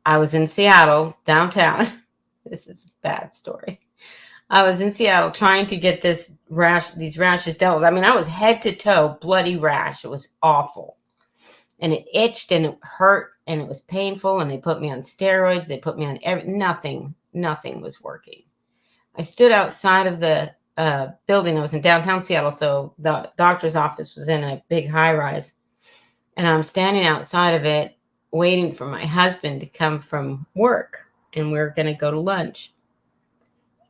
I was in Seattle, downtown. This is a bad story. I was in Seattle trying to get these rashes dealt with. I mean, I was head to toe bloody rash. It was awful. And it itched and it hurt and it was painful. And they put me on steroids. They put me on nothing was working. I stood outside of the building. I was in downtown Seattle. So the doctor's office was in a big high rise. And I'm standing outside of it waiting for my husband to come from work. And we were going to go to lunch.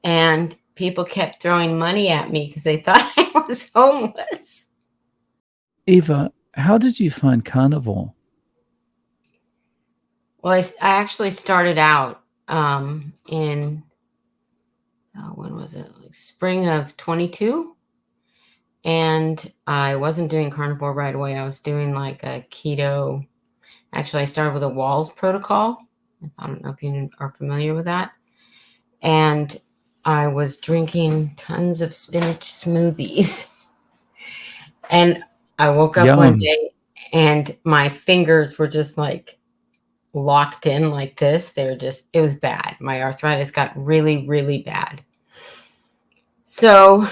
And people kept throwing money at me because they thought I was homeless. Eva, how did you find Carnivore? Well, I actually started out in, when was it? Like spring of 22. And I wasn't doing carnivore right away. I was doing like a keto. Actually, I started with a Walls protocol. I don't know if you are familiar with that. And I was drinking tons of spinach smoothies. And I woke up one day and my fingers were just like locked in like this. It was bad. My arthritis got really, really bad. So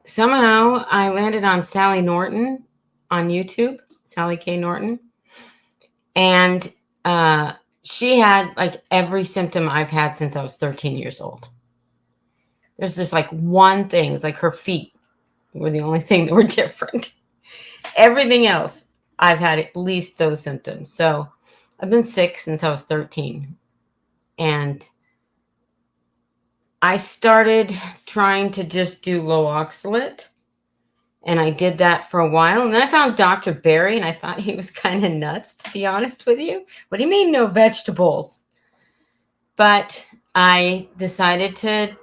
somehow I landed on Sally Norton on YouTube, Sally K. Norton. And she had like every symptom I've had since I was 13 years old. There's just like one thing. It was like her feet were the only thing that were different. Everything else, I've had at least those symptoms. So I've been sick since I was 13. And I started trying to just do low oxalate. And I did that for a while. And then I found Dr. Barry, and I thought he was kind of nuts, to be honest with you. What do you mean no vegetables? But I decided to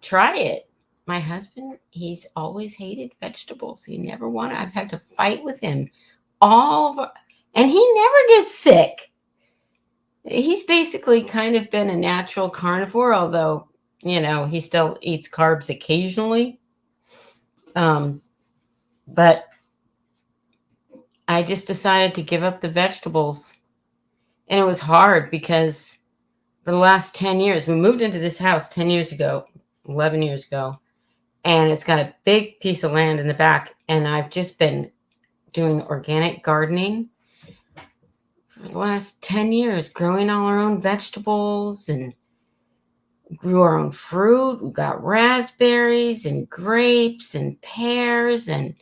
try it. My husband, he's always hated vegetables. He never wanted. I've had to fight with him and he never gets sick. He's basically kind of been a natural carnivore, although, he still eats carbs occasionally. But I just decided to give up the vegetables. And it was hard because for the last 10 years, we moved into this house 10 years ago, 11 years ago. And it's got a big piece of land in the back. And I've just been doing organic gardening for the last 10 years, growing all our own vegetables and grew our own fruit. We got raspberries and grapes and pears. And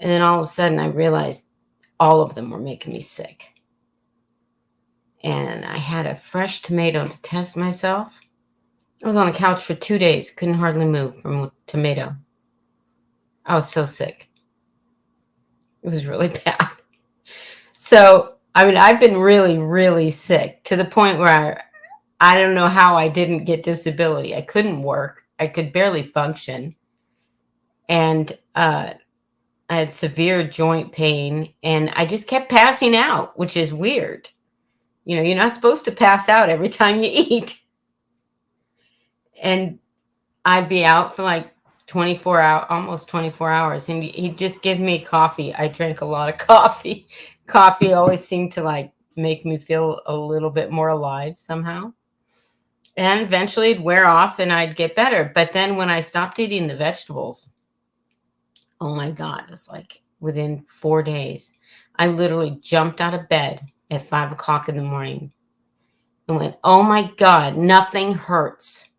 then all of a sudden I realized all of them were making me sick. And I had a fresh tomato to test myself. I was on the couch for 2 days, couldn't hardly move from a tomato. I was so sick. It was really bad. So, I've been really, really sick to the point where I don't know how I didn't get disability. I couldn't work. I could barely function. And I had severe joint pain, and I just kept passing out, which is weird. You're not supposed to pass out every time you eat. And I'd be out for like 24 hours, almost 24 hours. And he'd just give me coffee. I drank a lot of coffee. Coffee always seemed to like make me feel a little bit more alive somehow. And eventually it'd wear off and I'd get better. But then when I stopped eating the vegetables, oh my God, it was like within 4 days, I literally jumped out of bed at 5 o'clock in the morning and went, oh my God, nothing hurts.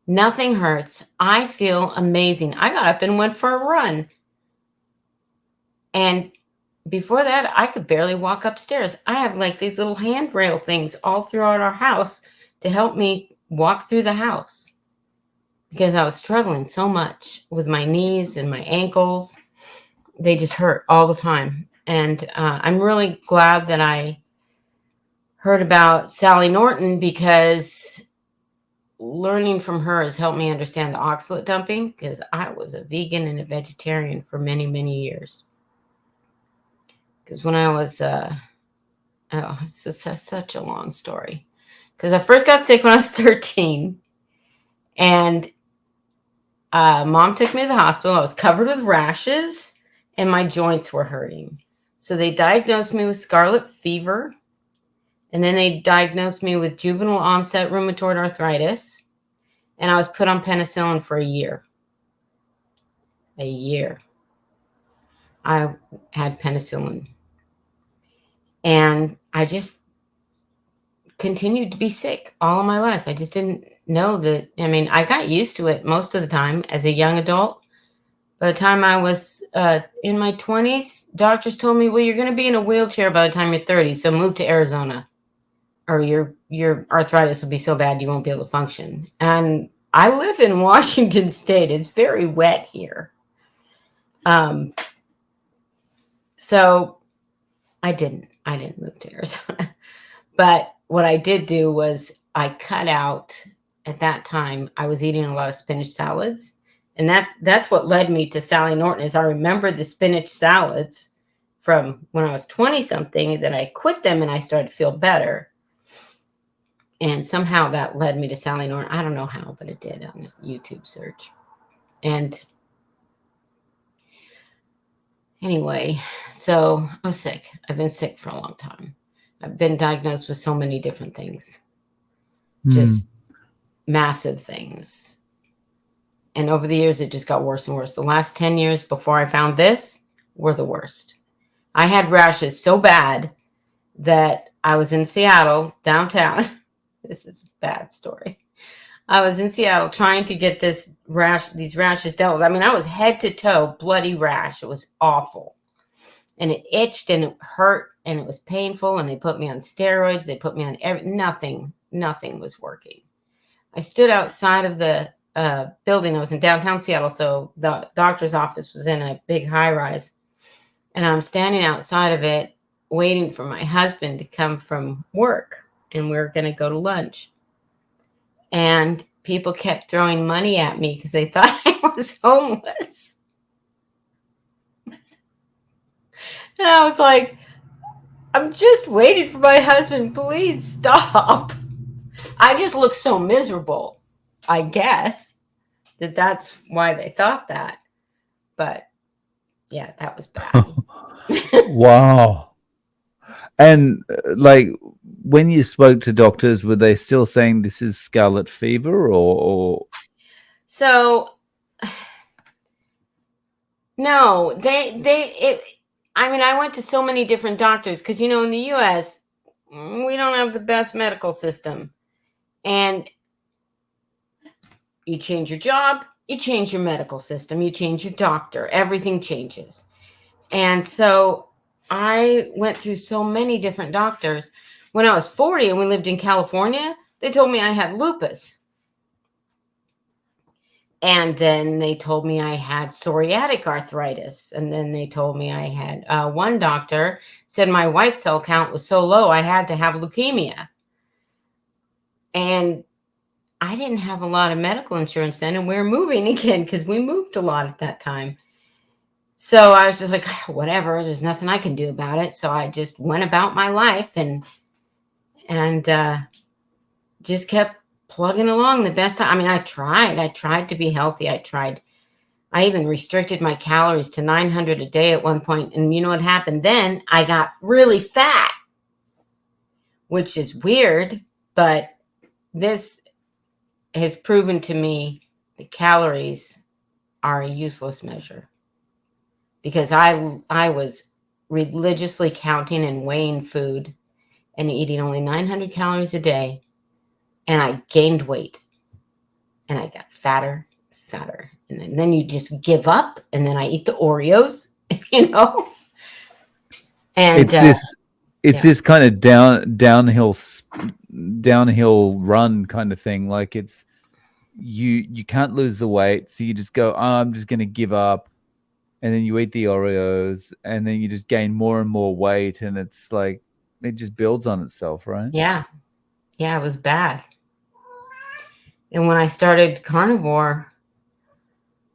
Nothing hurts. I feel amazing. I got up and went for a run. And before that, I could barely walk upstairs. I have like these little handrail things all throughout our house to help me walk through the house because I was struggling so much with my knees and my ankles. They just hurt all the time. And I'm really glad that I heard about Sally Norton because learning from her has helped me understand the oxalate dumping because I was a vegan and a vegetarian for many, many years. Because when I was, it's such a long story. Because I first got sick when I was 13. And mom took me to the hospital. I was covered with rashes and my joints were hurting. So they diagnosed me with scarlet fever. And then they diagnosed me with juvenile onset rheumatoid arthritis. And I was put on penicillin for a year. A year. I had penicillin. And I just continued to be sick all of my life. I just didn't know that. I mean, I got used to it most of the time as a young adult. By the time I was in my 20s, doctors told me, well, you're going to be in a wheelchair by the time you're 30, so move to Arizona, or your arthritis will be so bad you won't be able to function. And I live in Washington State. It's very wet here. So I didn't move to Arizona. But what I did do was I cut out, at that time, I was eating a lot of spinach salads. And that's what led me to Sally Norton. Is I remember the spinach salads from when I was 20 something, that I quit them and I started to feel better. And somehow that led me to Sally Norton. I don't know how, but it did on this YouTube search. And anyway, so I was sick. I've been sick for a long time. I've been diagnosed with so many different things, just massive things. And over the years, it just got worse and worse. The last 10 years before I found this were the worst. I had rashes so bad that I was in Seattle, downtown. This is a bad story. I was in Seattle trying to get these rashes dealt with. I mean, I was head to toe, bloody rash. It was awful. And it itched and it hurt and it was painful. And they put me on steroids. They put me on nothing was working. I stood outside of the building. I was in downtown Seattle. So the doctor's office was in a big high rise. And I'm standing outside of it waiting for my husband to come from work. And we were going to go to lunch. And people kept throwing money at me because they thought I was homeless. And I was like, I'm just waiting for my husband. Please stop. I just looked so miserable. I guess that's why they thought that. But yeah, that was bad. Wow. And like, when you spoke to doctors, were they still saying this is scarlet fever or? So no, I mean, I went to so many different doctors because, in the US, we don't have the best medical system. And you change your job, you change your medical system, you change your doctor, everything changes. And so I went through so many different doctors. When I was 40 and we lived in California, they told me I had lupus. And then they told me I had psoriatic arthritis. And then they told me I had, one doctor said my white cell count was so low, I had to have leukemia. And I didn't have a lot of medical insurance then. And we were moving again because we moved a lot at that time. So I was just like, whatever, there's nothing I can do about it. So I just went about my life and just kept plugging along the best time. I mean, I tried to be healthy. I even restricted my calories to 900 a day at one point. And you know what happened then? I got really fat, which is weird, but this has proven to me that calories are a useless measure, because I was religiously counting and weighing food and eating only 900 calories a day. And I gained weight and I got fatter. And then you just give up. And then I eat the Oreos, And it's this kind of downhill run kind of thing. Like, it's you can't lose the weight. So you just go, I'm just going to give up. And then you eat the Oreos and then you just gain more and more weight. And it's like, it just builds on itself, right? Yeah, it was bad. And when I started Carnivore,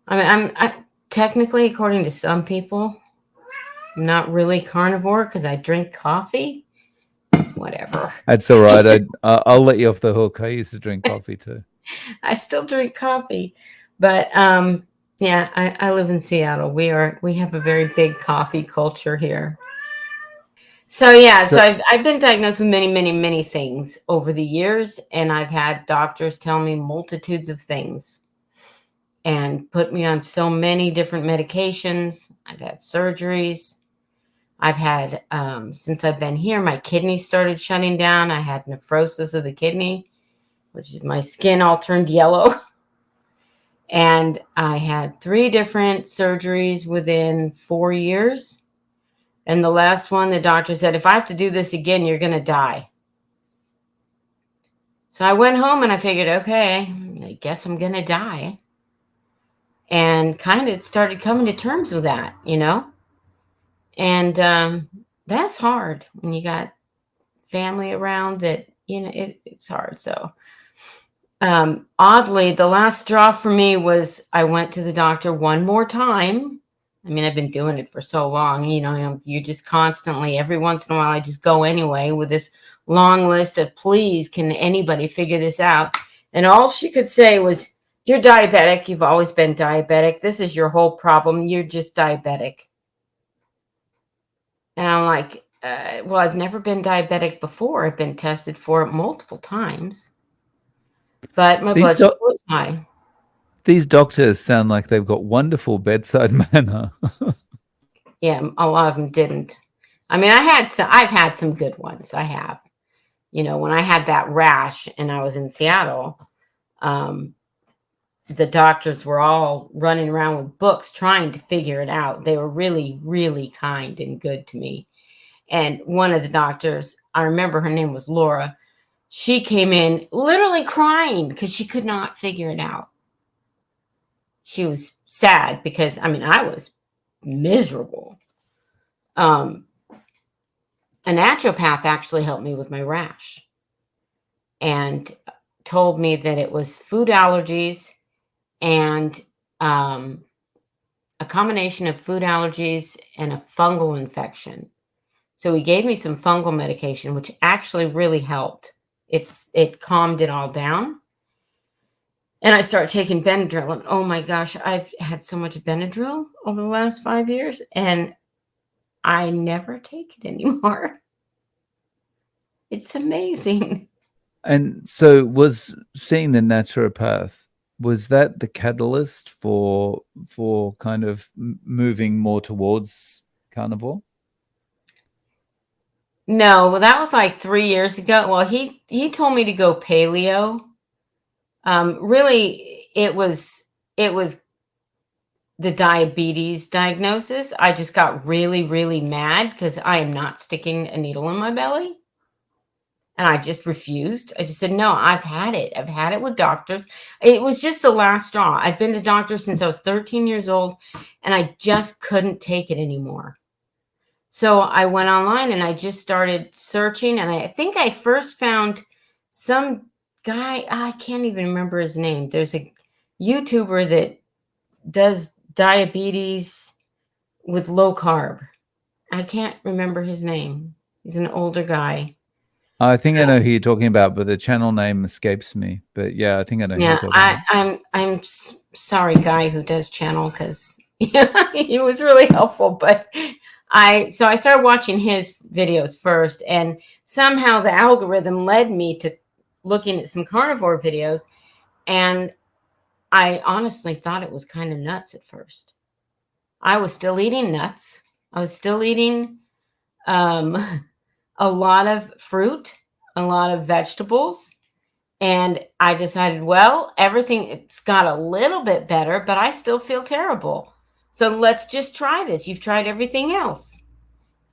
I mean, I technically, according to some people, I'm not really carnivore because I drink coffee. Whatever. That's all right. I'll let you off the hook. I used to drink coffee too. I still drink coffee, but yeah, I live in Seattle. We have a very big coffee culture here. So yeah, So so I've been diagnosed with many, many, many things over the years, and I've had doctors tell me multitudes of things and put me on so many different medications. I've had surgeries. I've had since I've been here, my kidneys started shutting down. I had nephrosis of the kidney, which is my skin all turned yellow. And I had 3 different surgeries within 4 years. And the last one, the doctor said, if I have to do this again, you're going to die. So I went home and I figured, okay, I guess I'm going to die. And kind of started coming to terms with that, you know? And that's hard when you got family around that, you know, it's hard. So oddly, the last straw for me was I went to the doctor one more time. I mean, I've been doing it for so long, you know, you just constantly, every once in a while, I just go anyway with this long list of, please, can anybody figure this out? And all she could say was, you're diabetic. You've always been diabetic. This is your whole problem. You're just diabetic. And I'm like, well, I've never been diabetic before. I've been tested for it multiple times, but my these blood sugar doc was high. these doctors sound like they've got wonderful bedside manner. Yeah, a lot of them didn't. I mean, I've had some good ones. I have. You know, when I had that rash and I was in Seattle, um, the doctors were all running around with books trying to figure it out. They were really, really kind and good to me. And one of the doctors, I remember her name was Laura. She came in literally crying because she could not figure it out. She was sad because, I mean, I was miserable. Um, a naturopath actually helped me with my rash and told me that it was food allergies and a combination of food allergies and a fungal infection. So he gave me some fungal medication, which actually really helped. It calmed it all down. And I started taking Benadryl, and oh my gosh, I've had so much Benadryl over the last 5 years, and I never take it anymore. It's amazing. And so was seeing the naturopath, was that the catalyst for kind of moving more towards carnivore? No, well, that was like 3 years ago. Well, he told me to go paleo. Really, it was the diabetes diagnosis. I just got really, really mad because I am not sticking a needle in my belly. And I just refused. I just said, no, I've had it. I've had it with doctors. It was just the last straw. I've been to doctors since I was 13 years old, and I just couldn't take it anymore. So I went online and I just started searching. And I think I first found some guy, I can't even remember his name. There's a YouTuber that does diabetes with low carb. I can't remember his name. He's an older guy. I think I know who you're talking about, but the channel name escapes me. But yeah, I think I know who you're Yeah, talking about. I'm sorry, guy who does channel, because yeah, he was really helpful. But I started watching his videos first, and somehow the algorithm led me to looking at some carnivore videos, and I honestly thought it was kind of nuts at first. I was still eating nuts. I was still eating um, a lot of fruit, a lot of vegetables. And I decided, well, everything, it's got a little bit better, but I still feel terrible. So let's just try this. You've tried everything else.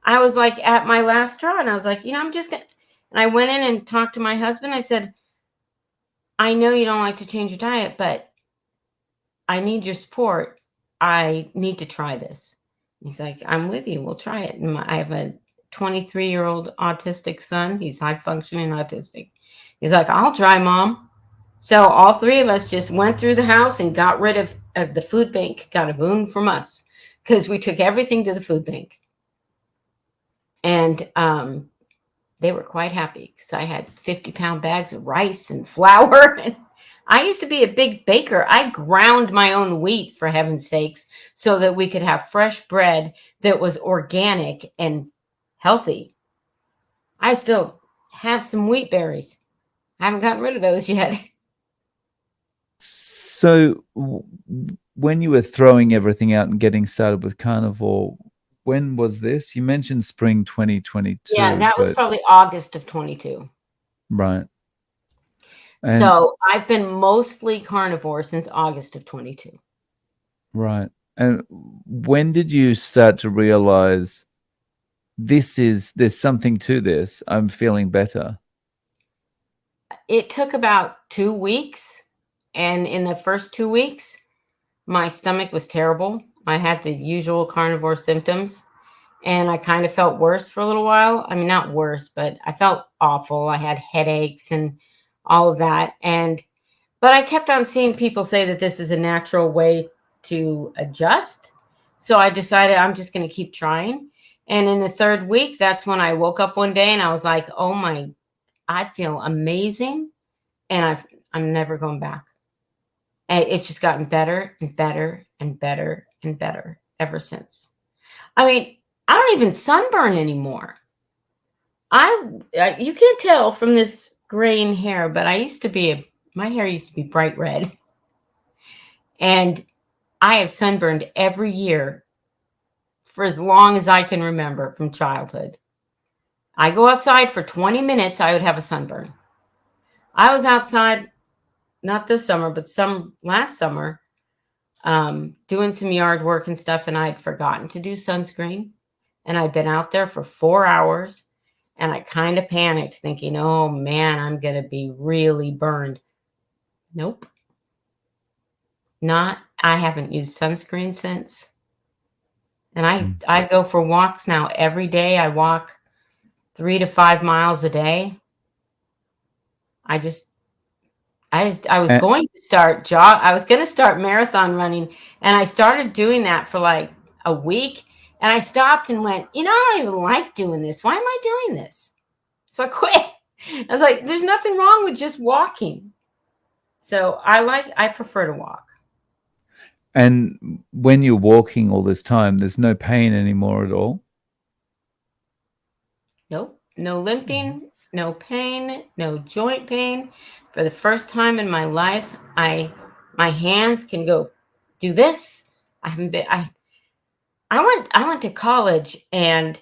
I was like at my last straw, and I was like, I'm just going to. And I went in and talked to my husband. I said, I know you don't like to change your diet, but I need your support. I need to try this. He's like, I'm with you. We'll try it. And I have a 23-year-old autistic son. He's high functioning autistic. He's like, I'll try, Mom. So all 3 of us just went through the house and got rid of the food bank, got a boon from us because we took everything to the food bank. And they were quite happy because I had 50-pound bags of rice and flour. And I used to be a big baker. I ground my own wheat, for heaven's sakes, so that we could have fresh bread that was organic and healthy. I still have some wheat berries. I haven't gotten rid of those yet. So when you were throwing everything out and getting started with Carnivore, when was this? You mentioned spring Yeah, 2022, that was but probably August of 22. right. And So I've been mostly carnivore since August of 22. right. And when did you start to realize there's something to this? I'm feeling better. It took about 2 weeks. And in the first 2 weeks, my stomach was terrible. I had the usual carnivore symptoms. And I kind of felt worse for a little while. I mean, not worse, but I felt awful. I had headaches and all of that. But I kept on seeing people say that this is a natural way to adjust. So I decided I'm just going to keep trying. And in the third week, that's when I woke up one day and I was like, oh my, I feel amazing. And I'm never going back. And it's just gotten better and better and better and better ever since. I mean, I don't even sunburn anymore. You can't tell from this graying hair, but my hair used to be bright red. And I have sunburned every year for as long as I can remember from childhood. I go outside for 20 minutes, I would have a sunburn. I was outside, not this summer, but some last summer, doing some yard work and stuff, and I'd forgotten to do sunscreen. And I'd been out there for 4 hours, and I kind of panicked, thinking, oh man, I'm going to be really burned. Nope. I haven't used sunscreen since. And I go for walks now every day. I walk 3 to 5 miles a day. I just I was And, going to start marathon running, and I started doing that for like a week, and I stopped and went, I don't even like doing this. Why am I doing this? So I quit. I was like, there's nothing wrong with just walking. So I prefer to walk. and when you're walking all this time, there's no pain anymore at all. Nope. No limping, no pain, no joint pain. For the first time in my life, my hands can go do this. I haven't been I went to college and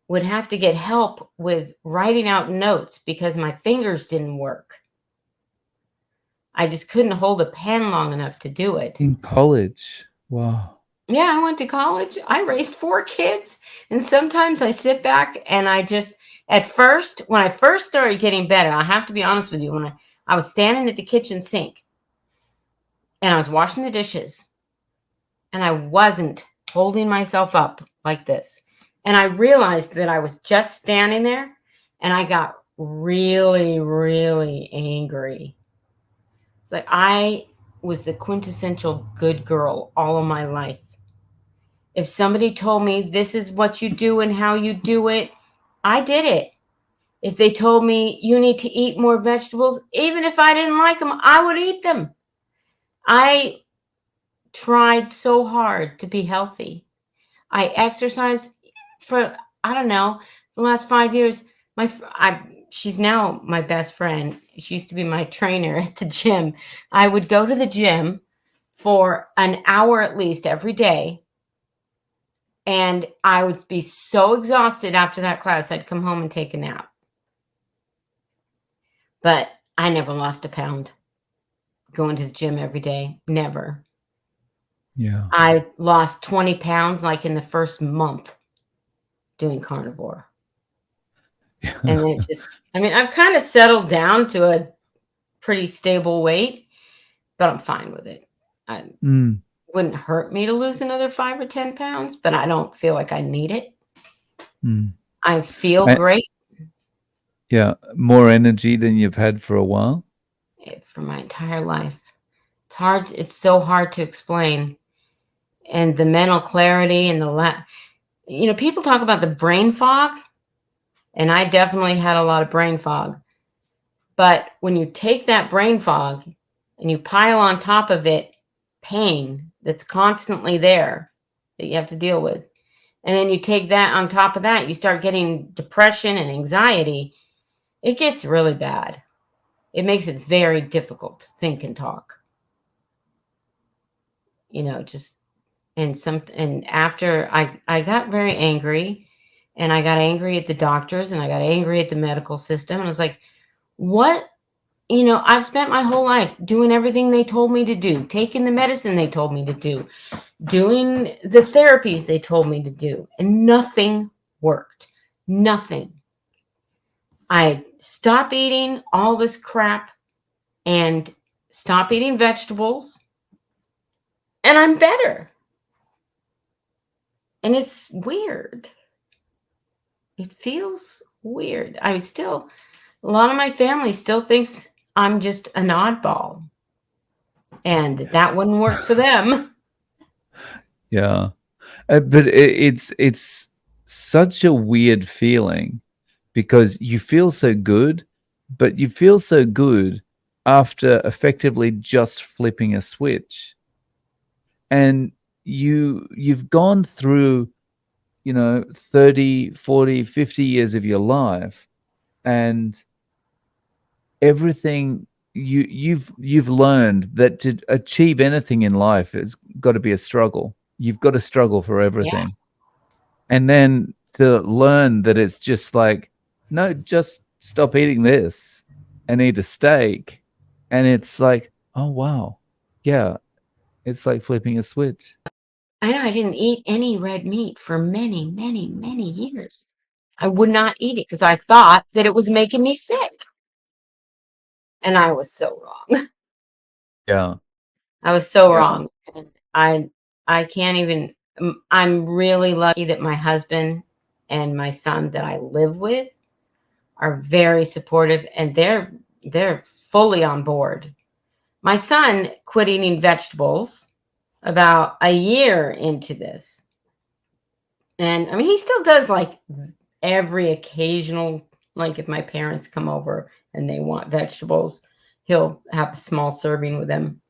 would have to get help with writing out notes because my fingers didn't work. I just couldn't hold a pen long enough to do it. In college. Wow. Yeah, I went to college. I raised 4 kids. And sometimes I sit back and at first, when I first started getting better, I have to be honest with you, when I was standing at the kitchen sink and I was washing the dishes and I wasn't holding myself up like this. And I realized that I was just standing there and I got really, really angry. It's like I was the quintessential good girl all of my life. If somebody told me this is what you do and how you do it, I did it. If they told me you need to eat more vegetables, even if I didn't like them, I would eat them. I tried so hard to be healthy. I exercised for, I don't know, the last 5 years. She's now my best friend. She used to be my trainer at the gym. I would go to the gym for an hour at least every day. And I would be so exhausted after that class, I'd come home and take a nap. But I never lost a pound going to the gym every day. Never. Yeah. I lost 20 pounds like in the first month doing carnivore. And then I've kind of settled down to a pretty stable weight, but I'm fine with it. It wouldn't hurt me to lose another 5 or 10 pounds, but I don't feel like I need it. I feel great. Yeah, more energy than you've had for a while. For my entire life. It's so hard to explain. And the mental clarity and people talk about the brain fog, and I definitely had a lot of brain fog. But when you take that brain fog and you pile on top of it pain that's constantly there that you have to deal with, and then you take that on top of that, you start getting depression and anxiety. It gets really bad. It makes it very difficult to think and talk. Just and after I got very angry, and I got angry at the doctors, and I got angry at the medical system, and I was like, what? I've spent my whole life doing everything they told me to do, taking the medicine they told me to do, doing the therapies they told me to do, and nothing worked. Nothing. I stopped eating all this crap and stop eating vegetables, and I'm better. And it's weird. It feels weird. A lot of my family still thinks I'm just an oddball, and that wouldn't work for them. Yeah. But it's such a weird feeling because you feel so good, but you feel so good after effectively just flipping a switch. And you've gone through, 30, 40, 50 years of your life, and everything you've learned that to achieve anything in life has got to be a struggle. You've got to struggle for everything. And then to learn that it's just like, no, just stop eating this and eat a steak. And it's like, oh, wow. Yeah. It's like flipping a switch. I know I didn't eat any red meat for many, many, many years. I would not eat it because I thought that it was making me sick. And I was so wrong. Yeah. I was so Yeah. wrong. And I can't even, I'm really lucky that my husband and my son that I live with are very supportive, and they're fully on board. My son quit eating vegetables about a year into this. And I mean, he still does like every occasional, like if my parents come over and they want vegetables, he'll have a small serving with them.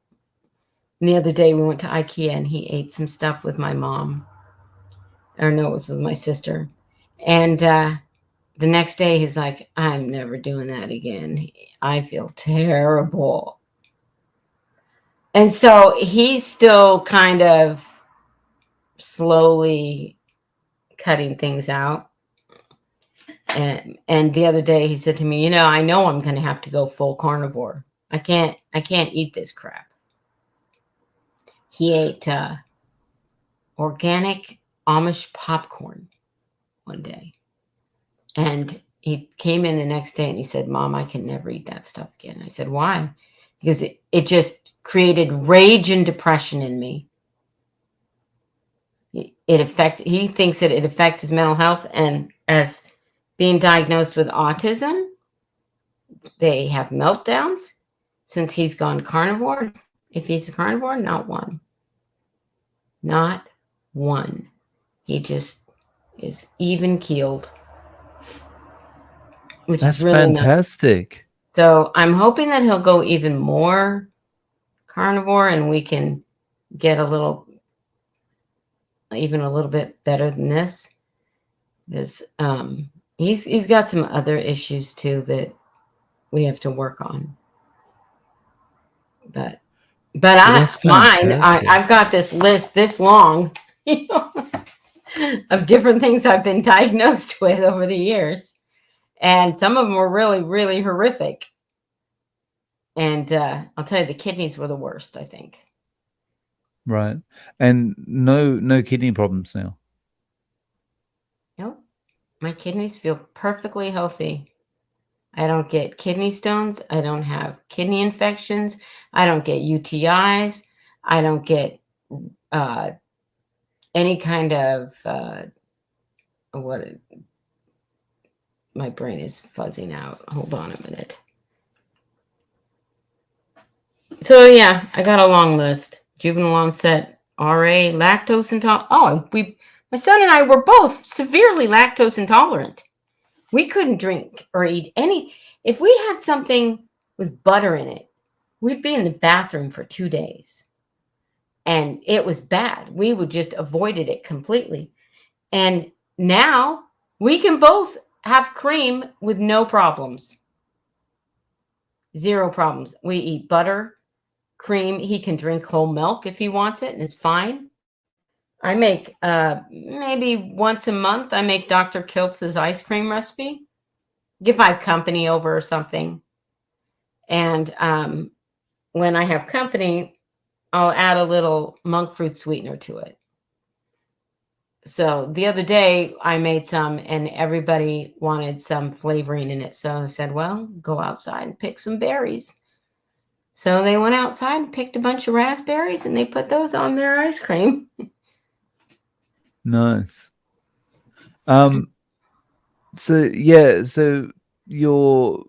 And the other day we went to IKEA and he ate some stuff with my mom. Or no, it was with my sister. And the next day he's like, I'm never doing that again. I feel terrible. And so he's still kind of slowly cutting things out. And the other day he said to me, I know I'm going to have to go full carnivore. I can't eat this crap. He ate organic Amish popcorn one day. And he came in the next day and he said, Mom, I can never eat that stuff again. I said, why? Because it just created rage and depression in me. He thinks that it affects his mental health, and as being diagnosed with autism, they have meltdowns. Since he's gone carnivore, if he's a carnivore, not one. Not one. He just is even keeled, which That's is really nice. fantastic. So I'm hoping that he'll go even more carnivore and we can get even a little bit better than this. Because he's got some other issues too that we have to work on. But That's fantastic. I've got this list this long, of different things I've been diagnosed with over the years. And some of them were really, really horrific. And I'll tell you, the kidneys were the worst, I think. Right. And no kidney problems now. Nope. My kidneys feel perfectly healthy. I don't get kidney stones. I don't have kidney infections. I don't get UTIs. I don't get any kind of my brain is fuzzing out. Hold on a minute. So yeah, I got a long list. Juvenile onset RA, lactose intolerant. My son and I were both severely lactose intolerant. We couldn't drink or eat any. If we had something with butter in it, we'd be in the bathroom for 2 days. And it was bad. We would just avoided it completely. And now we can both have cream with no problems. Zero problems. We eat butter, cream. He can drink whole milk if he wants it, and it's fine. I make maybe once a month, I make Dr. Kiltz's ice cream recipe. If I have company over or something. And when I have company, I'll add a little monk fruit sweetener to it. So the other day I made some and everybody wanted some flavoring in it. So I said, well, go outside and pick some berries. So they went outside and picked a bunch of raspberries and they put those on their ice cream. Nice. So yeah, so your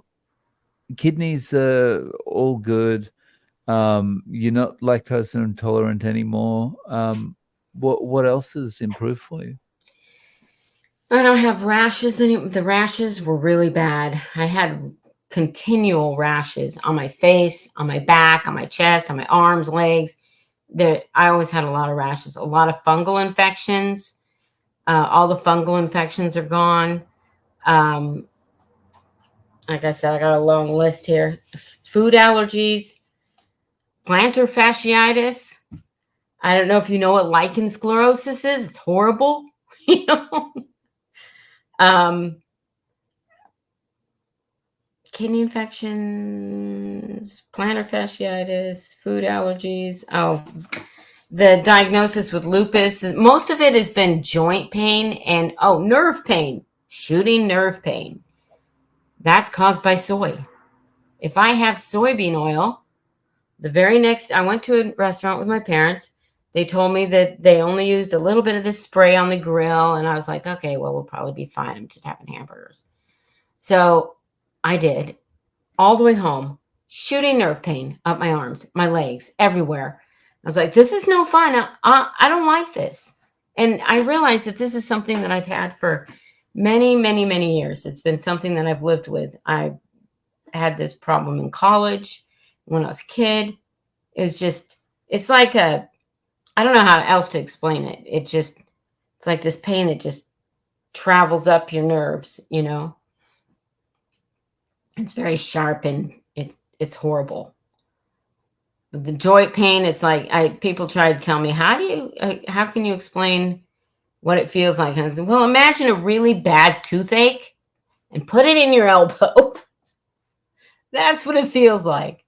kidneys are all good. You're not lactose intolerant anymore. What else has improved for you? I don't have rashes anymore. The rashes were really bad. I had continual rashes on my face, on my back, on my chest, on my arms, legs. I always had a lot of rashes, a lot of fungal infections. All the fungal infections are gone. Um, like I said, I got a long list here. Food allergies, plantar fasciitis. I don't know if you know what lichen sclerosis is. It's horrible. you know, um, kidney infections, plantar fasciitis, food allergies. Oh, the diagnosis with lupus. Most of it has been joint pain and nerve pain, shooting nerve pain. That's caused by soy. If I have soybean oil, I went to a restaurant with my parents. They told me that they only used a little bit of this spray on the grill. And I was like, okay, well, we'll probably be fine. I'm just having hamburgers. So I did all the way home, shooting nerve pain up my arms, my legs, everywhere. I was like, this is no fun. I don't like this. And I realized that this is something that I've had for many, many, many years. It's been something that I've lived with. I had this problem in college when I was a kid. It's like I don't know how else to explain it. It's like this pain that just travels up your nerves, It's very sharp and it's horrible. But the joint pain, it's like people try to tell me, how can you explain what it feels like? And I said, well, imagine a really bad toothache and put it in your elbow. That's what it feels like.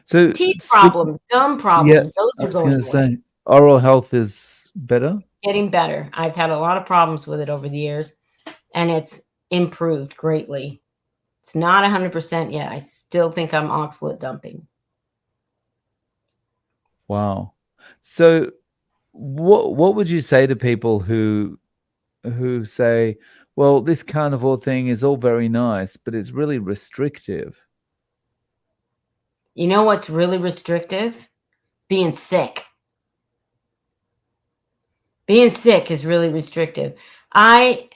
So Teeth problems, gum yeah, problems, those I are was going going to away. say oral health is better. Getting better. I've had a lot of problems with it over the years, and it's improved greatly. It's not 100% yet. I still think I'm oxalate dumping. Wow. So what would you say to people who say, well, this carnivore thing is all very nice, but it's really restrictive? You know what's really restrictive? Being sick. Being sick is really restrictive. And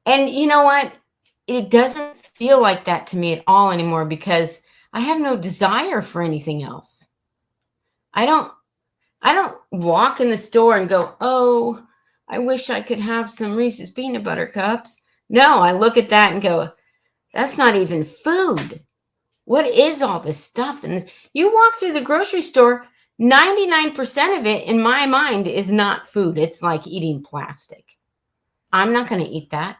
you know what? It doesn't feel like that to me at all anymore because I have no desire for anything else. I don't walk in the store and go, "Oh, I wish I could have some Reese's peanut butter cups." No, I look at that and go, "That's not even food. What is all this stuff?" And you walk through the grocery store, 99% of it in my mind is not food. It's like eating plastic. I'm not going to eat that.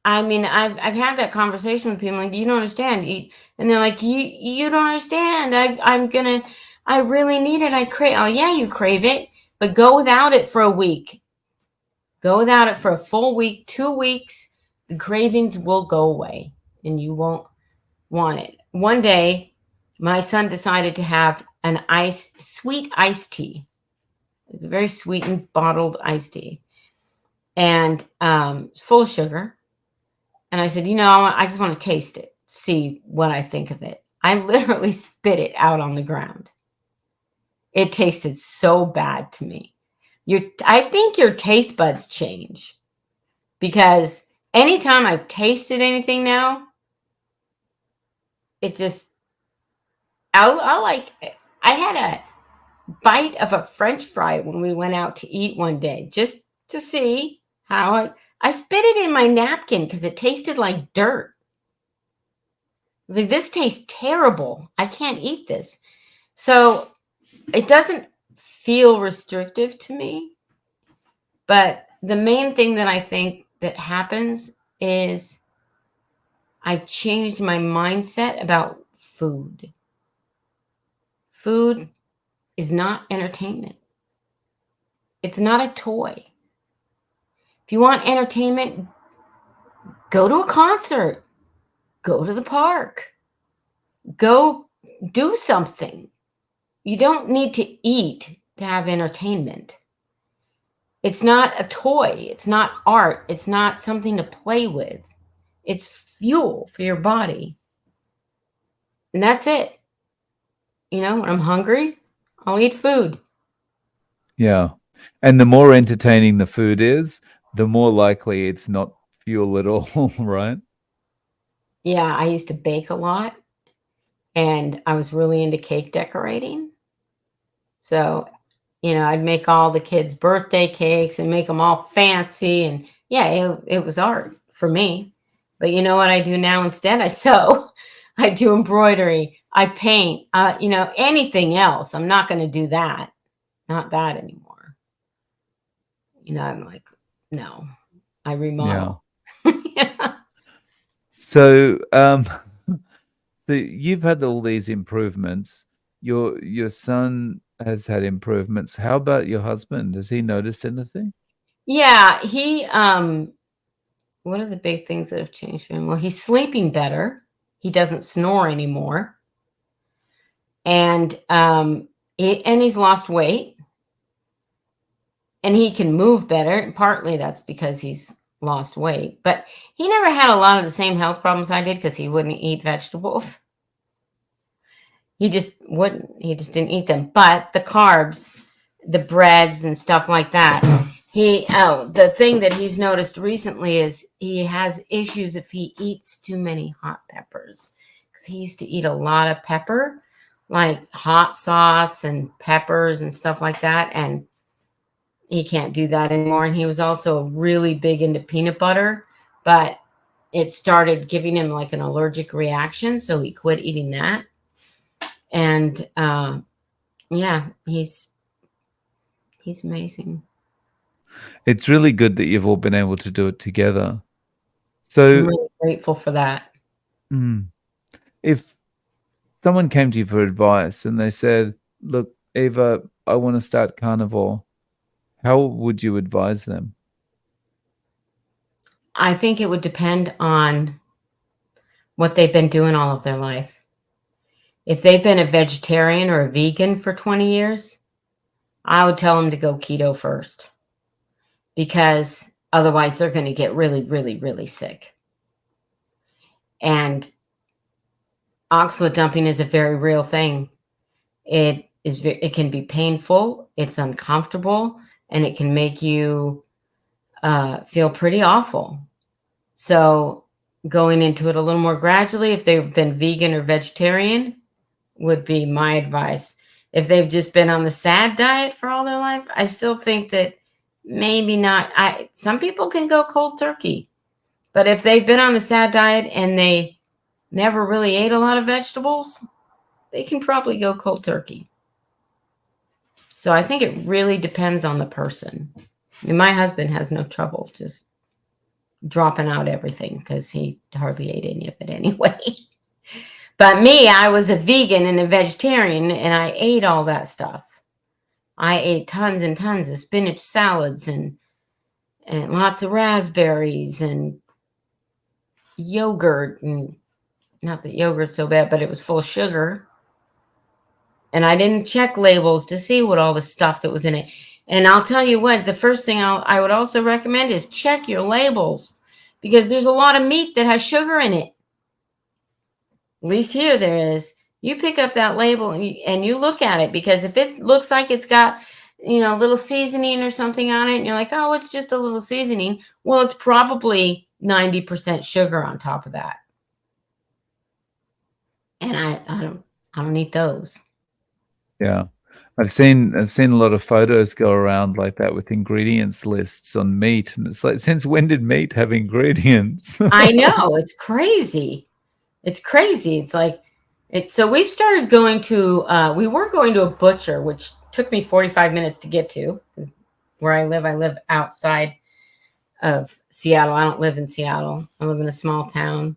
I've had that conversation with people like, you don't understand. And they're like, you don't understand. I really need it. I crave. Oh yeah, you crave it, but go without it for a week. Go without it for a full week, 2 weeks. The cravings will go away, and you won't want it. One day, my son decided to have an sweet iced tea. It's a very sweetened bottled iced tea, and it's full of sugar. And I said, I just want to taste it, see what I think of it. I literally spit it out on the ground. It tasted so bad to me. I think your taste buds change because anytime I've tasted anything now, it just, I like, I had bite of a French fry when we went out to eat one day, just to see how I spit it in my napkin because it tasted like dirt. I was like, this tastes terrible. I can't eat this. So it doesn't feel restrictive to me. But the main thing that I think that happens is I've changed my mindset about food. Food is not entertainment. It's not a toy. If you want entertainment, go to a concert, go to the park, go do something. You don't need to eat to have entertainment. It's not a toy. It's not art. It's not something to play with. It's fuel for your body. And that's it. You know, when I'm hungry, I'll eat food. Yeah. And the more entertaining the food is, the more likely it's not fuel at all, right? Yeah, I used to bake a lot and I was really into cake decorating. So, I'd make all the kids' birthday cakes and make them all fancy. And yeah, it was art for me. But you know what I do now instead? I sew, I do embroidery, I paint, anything else. I'm not going to do that. Not that anymore. I'm like, no, I Yeah. remodel. Yeah. So, so you've had all these improvements. Your son has had improvements. How about your husband? Has he noticed anything? Yeah, what are the big things that have changed for him? Well, he's sleeping better. He doesn't snore anymore. And he's lost weight and he can move better. And partly that's because he's lost weight, but he never had a lot of the same health problems I did because he wouldn't eat vegetables. He just wouldn't. He just didn't eat them. But the carbs, the breads and stuff like that. The thing that he's noticed recently is he has issues if he eats too many hot peppers. Because he used to eat a lot of pepper, like hot sauce and peppers and stuff like that. And he can't do that anymore. And he was also really big into peanut butter, but it started giving him like an allergic reaction. So he quit eating that. And yeah, he's amazing. It's really good that you've all been able to do it together. I'm So, really grateful for that. mm, if someone came to you for advice and they said, "Look, Eva, I want to start carnivore," how would you advise them? I think it would depend on what they've been doing all of their life. If they've been a vegetarian or a vegan for 20 years, I would tell them to go keto first because otherwise they're going to get really, really, really sick. And oxalate dumping is a very real thing. It can be painful, it's uncomfortable, and it can make you feel pretty awful. So going into it a little more gradually, if they've been vegan or vegetarian, would be my advice. If they've just been on the SAD diet for all their life, I still think that maybe not. Some people can go cold turkey, but if they've been on the SAD diet and they never really ate a lot of vegetables, they can probably go cold turkey. So I think it really depends on the person. I mean, my husband has no trouble just dropping out everything because he hardly ate any of it anyway. But me, I was a vegan and a vegetarian and I ate all that stuff. I ate tons and tons of spinach salads and lots of raspberries and yogurt, and not that yogurt's so bad, but it was full of sugar. And I didn't check labels to see what all the stuff that was in it. And I'll tell you what, the first thing I would also recommend is check your labels because there's a lot of meat that has sugar in it. At least here there is. You pick up that label and you look at it because if it looks like it's got, a little seasoning or something on it and you're like, oh, it's just a little seasoning. Well, it's probably 90% sugar on top of that. And I don't eat those. Yeah. I've seen a lot of photos go around like that with ingredients lists on meat, and it's like, since when did meat have ingredients? I know, it's crazy. It's crazy. It's like it's so we've started going to we were going to a butcher, which took me 45 minutes to get to. 'Cause where I live outside of Seattle. I don't live in Seattle. I live in a small town.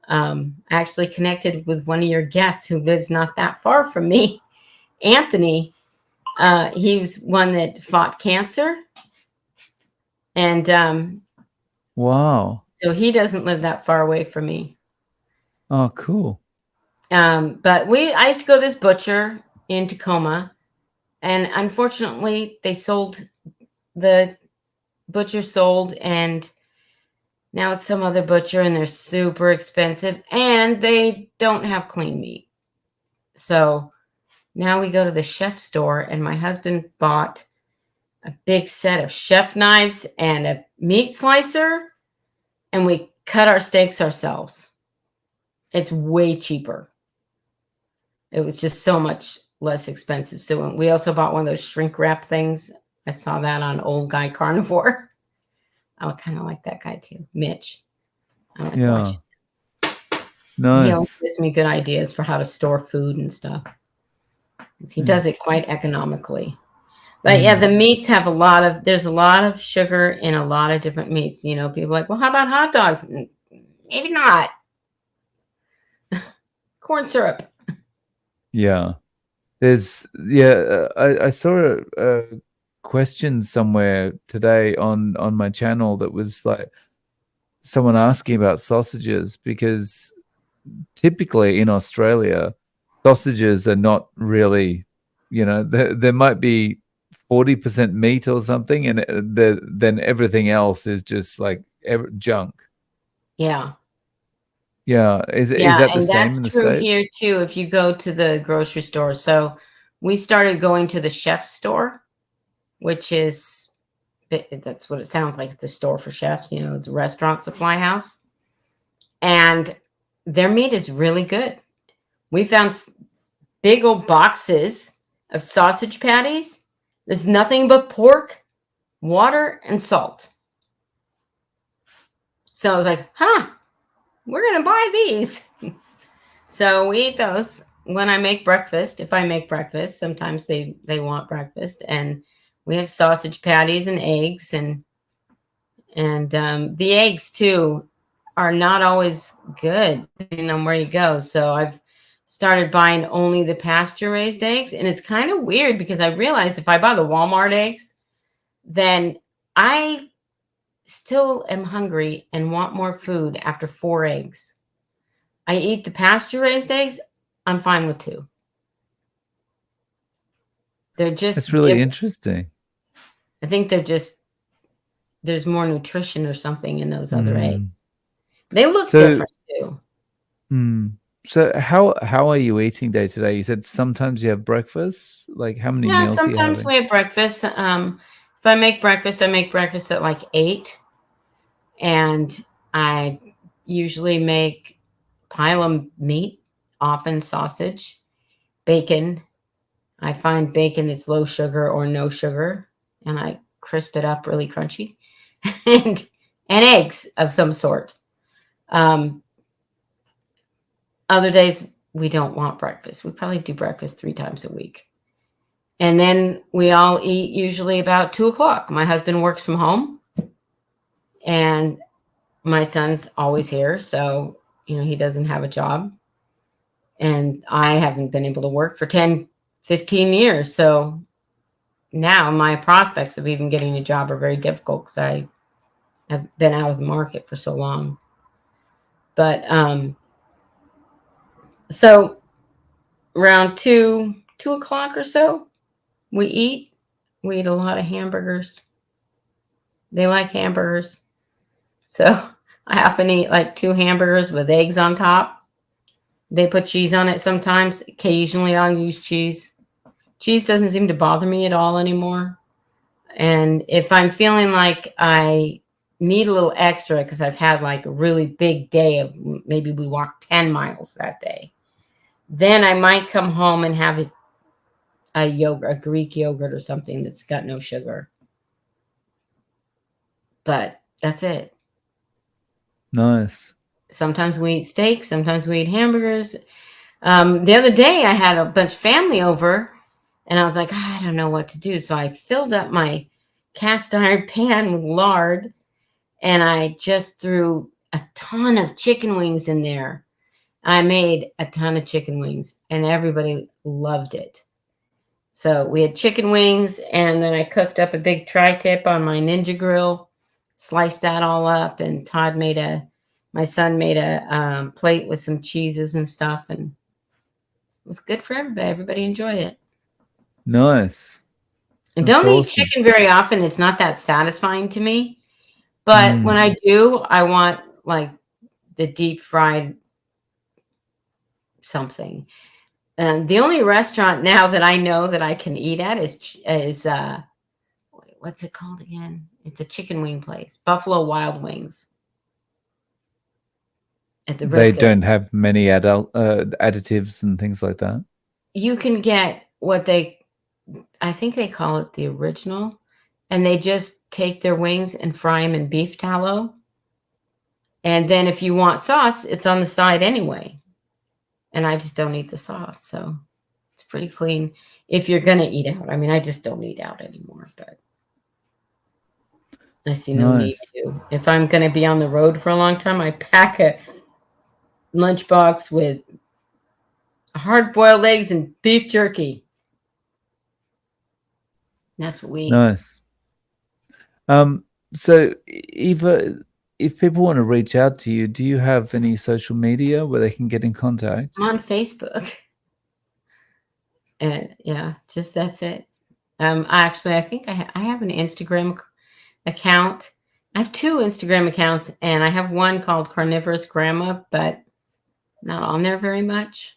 I actually connected with one of your guests who lives not that far from me, Anthony. He was one that fought cancer, and Wow. so he doesn't live that far away from me. Oh, cool. But I used to go to this butcher in Tacoma, and unfortunately, the butcher sold, and now it's some other butcher, and they're super expensive, and they don't have clean meat. So now we go to the chef store, and my husband bought a big set of chef knives and a meat slicer, and we cut our steaks ourselves. It's way cheaper. It was just so much less expensive. So we also bought one of those shrink wrap things. I saw that on Old Guy Carnivore. I kind of like that guy too, Mitch. I like Yeah. watching. He always Nice. gives me good ideas for how to store food and stuff. He does it quite economically. But yeah, the meats have there's a lot of sugar in a lot of different meats. You know, people are like, well, how about hot dogs? Maybe not. Corn syrup. Yeah. I saw a question somewhere today on my channel that was like someone asking about sausages, because typically in Australia, sausages are not really, there might be 40% meat or something, and then everything else is just like junk. Yeah. Yeah. Is Yeah, that the and same that's in the true here States? too if you go to the grocery store. So we started going to the chef store, which is that's what it sounds like. It's a store for chefs, it's a restaurant supply house. And their meat is really good. We found big old boxes of sausage patties. There's nothing but pork, water, and salt. So I was like, we're going to buy these. So we eat those when I make breakfast. If I make breakfast, sometimes they want breakfast, and we have sausage patties and eggs, and the eggs too are not always good depending on where you go. So I've started buying only the pasture raised eggs, and it's kind of weird because I realized if I buy the Walmart eggs, then I still am hungry and want more food after 4 eggs. I eat the pasture raised eggs, I'm fine with 2. They're That's just really different. interesting. I think there's more nutrition or something in those other eggs. They look different too. So how are you eating day to day? You said sometimes you have breakfast. Like, how many Yeah, meals are you sometimes having? we have breakfast. If I make breakfast at like 8, and I usually make pile of meat, often sausage, bacon. I find bacon that's low sugar or no sugar, and I crisp it up really crunchy, and eggs of some sort. Um, Other days we don't want breakfast. We probably do breakfast 3 times a week. And then we all eat usually about 2:00. My husband works from home, and my son's always here. So, he doesn't have a job, and I haven't been able to work for 10, 15 years. So now my prospects of even getting a job are very difficult because I have been out of the market for so long. But, so around 2:00 or so, we eat. We eat a lot of hamburgers. They like hamburgers. So I often eat like 2 hamburgers with eggs on top. They put cheese on it sometimes. Occasionally I'll use cheese. Cheese doesn't seem to bother me at all anymore. And if I'm feeling like I need a little extra because I've had like a really big day of maybe we walked 10 miles that day, then I might come home and have a yogurt, a Greek yogurt or something that's got no sugar. But that's it. Nice. Sometimes we eat steak, sometimes we eat hamburgers. The other day I had a bunch of family over and I was like, I don't know what to do. So I filled up my cast iron pan with lard and I just threw a ton of chicken wings in there. I made a ton of chicken wings and everybody loved it. So we had chicken wings and then I cooked up a big tri-tip on my Ninja grill, sliced that all up, and my son made a plate with some cheeses and stuff, and it was good for everybody. Everybody enjoyed it. Nice. And That's don't eat awesome. chicken very often. It's not that satisfying to me. But when I do, I want like the deep fried something. And the only restaurant now that I know that I can eat at is what's it called again? It's a chicken wing place, Buffalo Wild Wings at the They brisket. don't have many additives and things like that. You can get I think they call it the original, and they just take their wings and fry them in beef tallow. And then if you want sauce, it's on the side anyway. And I just don't eat the sauce, so it's pretty clean if you're gonna eat out. I mean, I just don't eat out anymore, but I see no need Nice. to. If I'm gonna be on the road for a long time, I pack a lunchbox with hard-boiled eggs and beef jerky. That's what we eat. Nice. So Eva, if people want to reach out to you, do you have any social media where they can get in contact? I'm on Facebook. And yeah, just that's it. Actually, I think I have an Instagram account. I have two Instagram accounts, and I have one called Carnivorous Grandma, but not on there very much.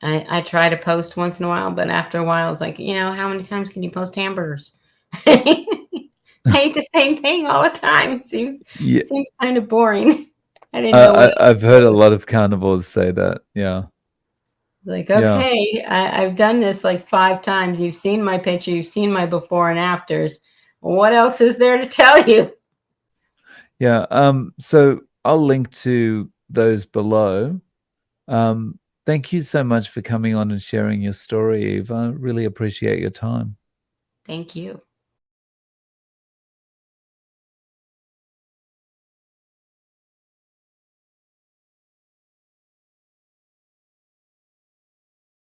I try to post once in a while, but after a while, it's like, how many times can you post hamburgers? I eat the same thing all the time. It seems Yeah. kind of boring. I didn't know what I've heard a lot of carnivores say that. Yeah. Like, Yeah. okay, I've done this like 5 times. You've seen my picture, you've seen my before and afters. What else is there to tell you? Yeah. So I'll link to those below. Thank you so much for coming on and sharing your story, Eva. Really appreciate your time. Thank you.